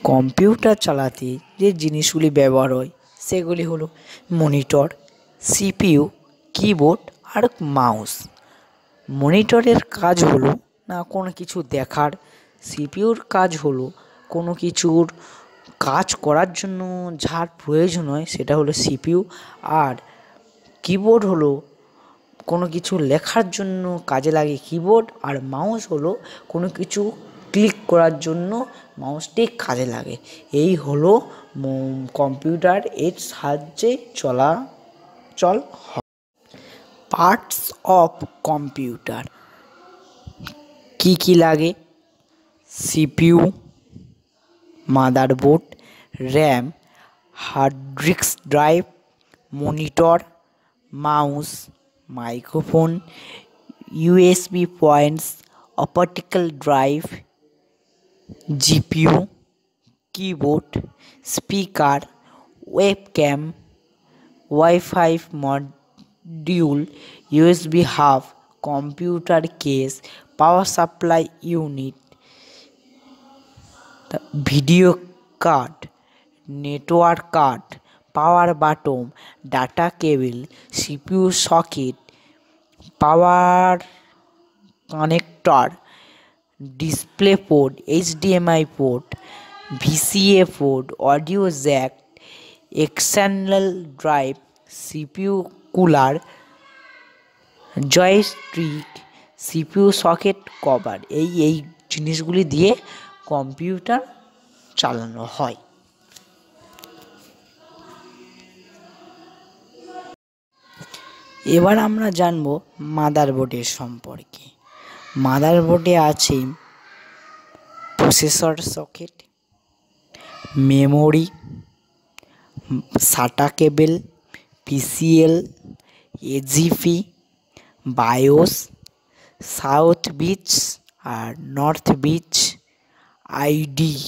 Computer চালাতে যে জিনিসগুলি ব্যবহার হয় সেগুলি হলো মনিটর, সিপিইউ, কিবোর্ড আর মাউস। মনিটরের কাজ হলো না কোনো কিছু দেখার, সিপিইউর কাজ হলো কোনো কিছুর কাজ করার জন্য যার প্রয়োজন হয় সেটা হলো সিপিইউ, আর কিবোর্ড হলো কোনো কিছু লেখার জন্য কাজে লাগে কিবোর্ড, আর মাউস হলো কোনো কিছু ক্লিক করার জন্য মাউসটি কাজে লাগে। এই হলো কম্পিউটার, এর সাহায্যে চলাচল হয়। পার্টস অফ কম্পিউটার কি কি লাগে? CPU, motherboard, RAM, hard disk drive, monitor, mouse, microphone, USB points, optical drive, GPU, keyboard, speaker, webcam, wifi module, USB hub, computer case, power supply unit, video card, network card, power button, data cable, CPU socket, power connector, display port, HDMI port, VGA port, audio jack, external drive, CPU cooler, joystick, CPU socket cover. এই জিনিসগুলি দিয়ে computer চালানো হয়। এবার আমরা জানব মাদারবোর্ডের সম্পর্কে। মাদারবোর্ডে আছে processor socket, memory, SATA cable, PCL, AGP, BIOS, south bridge আর নর্থ বিচ, আইডিই,